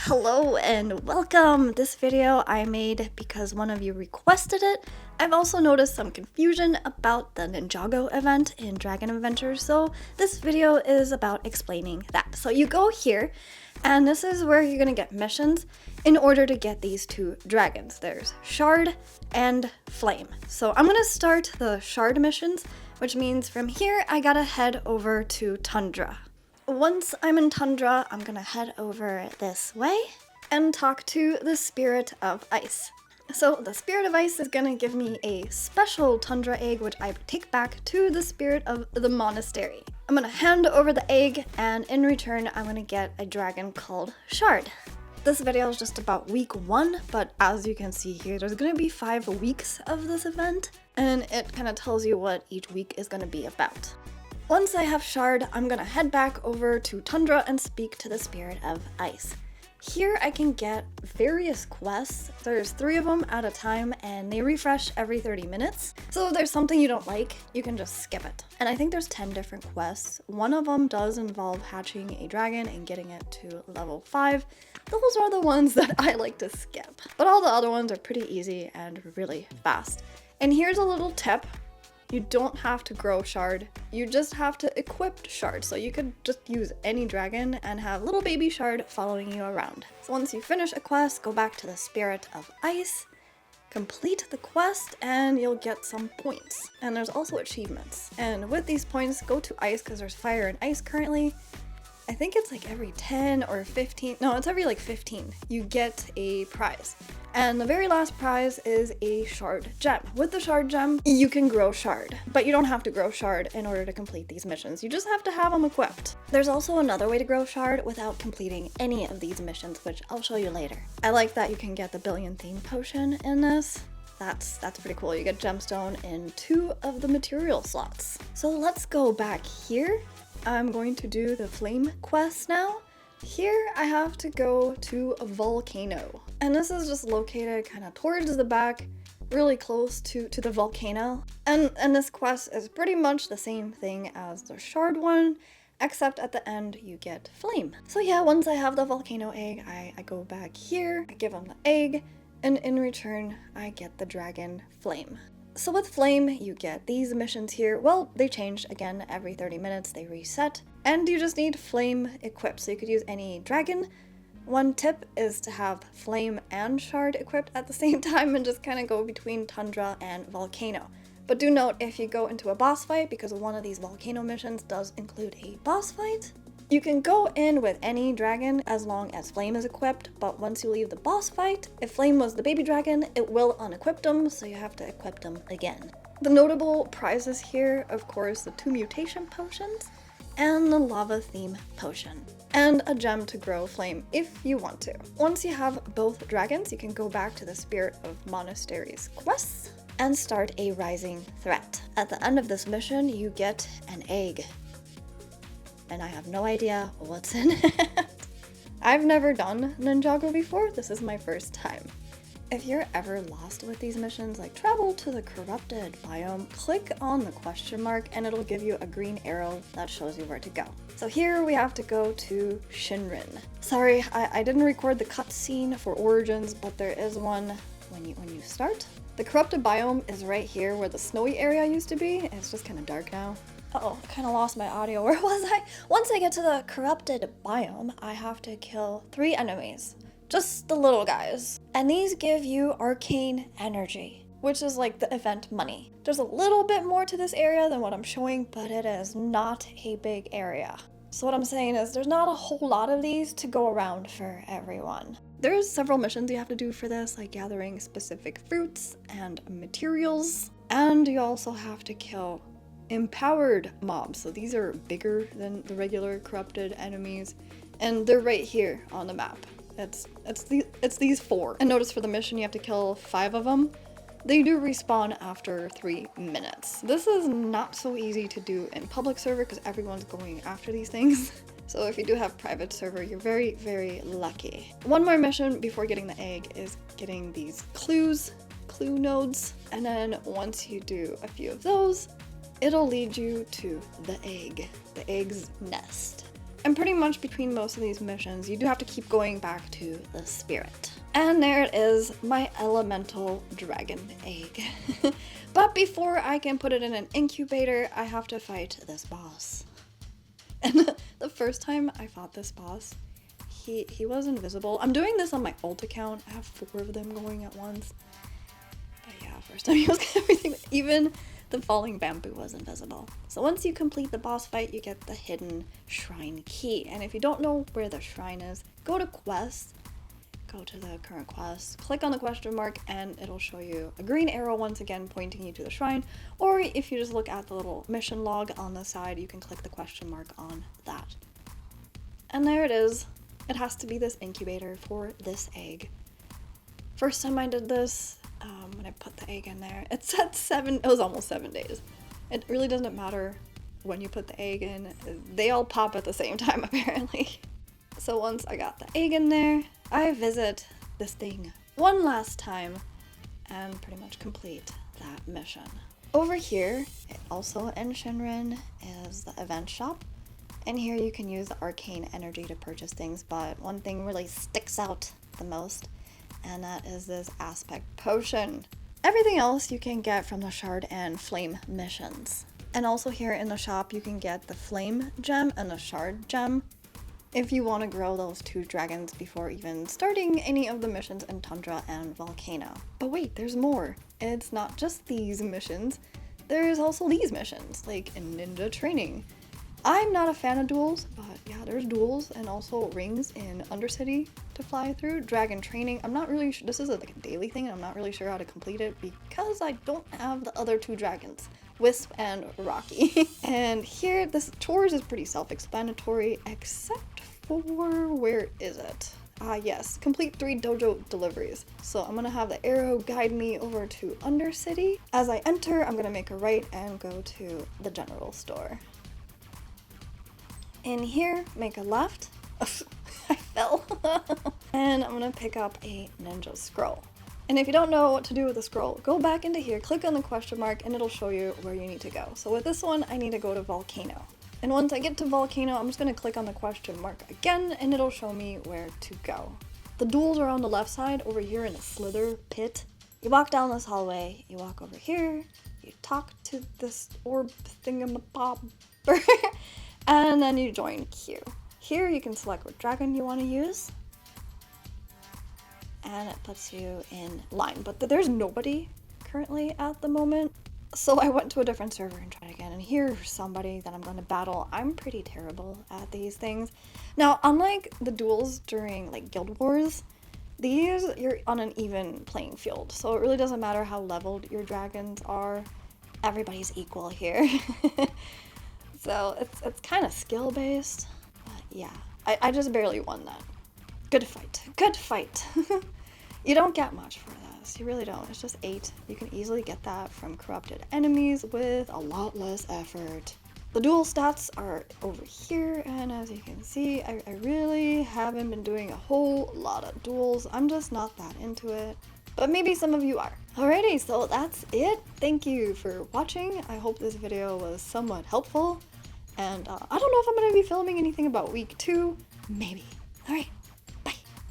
Hello and welcome! This video I made because one of you requested it. I've also noticed some confusion about the Ninjago event in Dragon Adventure, so this video is about explaining that. So you go here, and this is where you're gonna get missions in order to get these two dragons. There's Shard and Flame. So I'm gonna start the Shard missions, which means from here I gotta head over to Tundra. Once I'm in Tundra, I'm gonna head over this way and talk to the Spirit of Ice. So the Spirit of Ice is gonna give me a special Tundra egg, which I take back to the Spirit of the Monastery. I'm gonna hand over the egg, and in return, I'm gonna get a dragon called Shard. This video is just about week 1, but as you can see here, there's gonna be 5 weeks of this event, and it kind of tells you what each week is gonna be about. Once I have Shard, I'm gonna head back over to Tundra and speak to the Spirit of Ice. Here I can get various quests. There's 3 of them at a time and they refresh every 30 minutes. So if there's something you don't like, you can just skip it. And I think there's 10 different quests. One of them does involve hatching a dragon and getting it to level 5. Those are the ones that I like to skip. But all the other ones are pretty easy and really fast. And here's a little tip. You don't have to grow Shard, you just have to equip Shard. So you could just use any dragon and have little baby Shard following you around. So once you finish a quest, go back to the Spirit of Ice, complete the quest, and you'll get some points. And there's also achievements. And with these points, go to Ice because there's fire and ice currently. I think it's like every 10 or 15, no, it's every like 15, you get a prize. And the very last prize is a Shard gem. With the Shard gem, you can grow Shard, but you don't have to grow Shard in order to complete these missions. You just have to have them equipped. There's also another way to grow Shard without completing any of these missions, which I'll show you later. I like that you can get the Billion Theme Potion in this. That's pretty cool. You get Gemstone in 2 of the material slots. So let's go back here. I'm going to do the Flame quest now. Here I have to go to a volcano. And this is just located kind of towards the back, really close to the volcano. And this quest is pretty much the same thing as the Shard one, except at the end you get Flame. So yeah, once I have the volcano egg, I go back here, I give them the egg, and in return I get the dragon Flame. So with Flame, you get these missions here. Well, they change again every 30 minutes, they reset. And you just need Flame equipped, so you could use any dragon. One tip is to have Flame and Shard equipped at the same time and just kind of go between Tundra and Volcano. But do note, if you go into a boss fight, because one of these volcano missions does include a boss fight, you can go in with any dragon as long as Flame is equipped, but once you leave the boss fight, if Flame was the baby dragon, it will unequip them, so you have to equip them again. The notable prizes here, of course, the 2 mutation potions and the lava theme potion, and a gem to grow Flame if you want to. Once you have both dragons, you can go back to the Spirit of Monastery's quests and start a rising threat. At the end of this mission, you get an egg. And I have no idea what's in it. I've never done Ninjago before, this is my first time. If you're ever lost with these missions, like travel to the corrupted biome, click on the question mark and it'll give you a green arrow that shows you where to go. So here we have to go to Shinrin. Sorry, I didn't record the cutscene for Origins, but there is one when you start. The corrupted biome is right here where the snowy area used to be. It's just kind of dark now. Uh-oh, I kind of lost my audio. Where was I? Once I get to the corrupted biome, I have to kill 3 enemies. Just the little guys. And these give you arcane energy, which is like the event money. There's a little bit more to this area than what I'm showing, but it is not a big area. So what I'm saying is there's not a whole lot of these to go around for everyone. There's several missions you have to do for this, like gathering specific fruits and materials. And you also have to kill empowered mobs, so these are bigger than the regular corrupted enemies, and they're right here on the map. It's these 4. And notice for the mission you have to kill 5 of them. They do respawn after 3 minutes. This is not so easy to do in public server because everyone's going after these things. So if you do have private server, you're very, very lucky. One more mission before getting the egg is getting these clue nodes, and then once you do a few of those, it'll lead you to the egg, the egg's nest. And pretty much between most of these missions, you do have to keep going back to the spirit. And there it is, my elemental dragon egg. But before I can put it in an incubator, I have to fight this boss. And the first time I fought this boss, he was invisible. I'm doing this on my alt account. I have 4 of them going at once. But yeah, first time he was everything, even the falling bamboo was invisible. So once you complete the boss fight, you get the hidden shrine key. And if you don't know where the shrine is, go to quest, go to the current quest, click on the question mark, and it'll show you a green arrow once again pointing you to the shrine. Or if you just look at the little mission log on the side, you can click the question mark on that. And there it is. It has to be this incubator for this egg. First time I did this, when I put the egg in there, it said it was almost 7 days. It really doesn't matter when you put the egg in, they all pop at the same time apparently. So once I got the egg in there, I visit this thing one last time and pretty much complete that mission. Over here, also in Shinrin, is the event shop. And here you can use the arcane energy to purchase things, but one thing really sticks out the most, and that is this aspect potion. Everything else you can get from the shard and flame missions. And also here in the shop you can get the flame gem and the shard gem if you want to grow those 2 dragons before even starting any of the missions in Tundra and Volcano. But wait, there's more. It's not just these missions, there's also these missions, like in ninja training. I'm not a fan of duels, but yeah, there's duels and also rings in Undercity to fly through. Dragon training, I'm not really sure, this is like a daily thing, and I'm not really sure how to complete it because I don't have the other 2 dragons, Wisp and Rocky. And here, this chores is pretty self-explanatory, except for, where is it? Yes, complete 3 dojo deliveries. So I'm gonna have the arrow guide me over to Undercity. As I enter, I'm gonna make a right and go to the general store. In here, make a left. I fell. And I'm gonna pick up a ninja scroll. And if you don't know what to do with the scroll, go back into here, click on the question mark, and it'll show you where you need to go. So with this one, I need to go to Volcano. And once I get to Volcano, I'm just gonna click on the question mark again, and it'll show me where to go. The duels are on the left side, over here in the Slither pit. You walk down this hallway, you walk over here, you talk to this orb thingamabob, and then you join queue. Here you can select what dragon you want to use, and it puts you in line. But there's nobody currently at the moment, so I went to a different server and tried again. And here's somebody that I'm going to battle. I'm pretty terrible at these things. Now, unlike the duels during like Guild Wars, these you're on an even playing field, so it really doesn't matter how leveled your dragons are. Everybody's equal here. So it's kind of skill based, but yeah, I just barely won that. Good fight, good fight. You don't get much for this, you really don't. It's just 8. You can easily get that from corrupted enemies with a lot less effort. The duel stats are over here, and as you can see, I really haven't been doing a whole lot of duels. I'm just not that into it, but maybe some of you are. Alrighty, so that's it. Thank you for watching. I hope this video was somewhat helpful. And I don't know if I'm going to be filming anything about week 2. Maybe. Alright,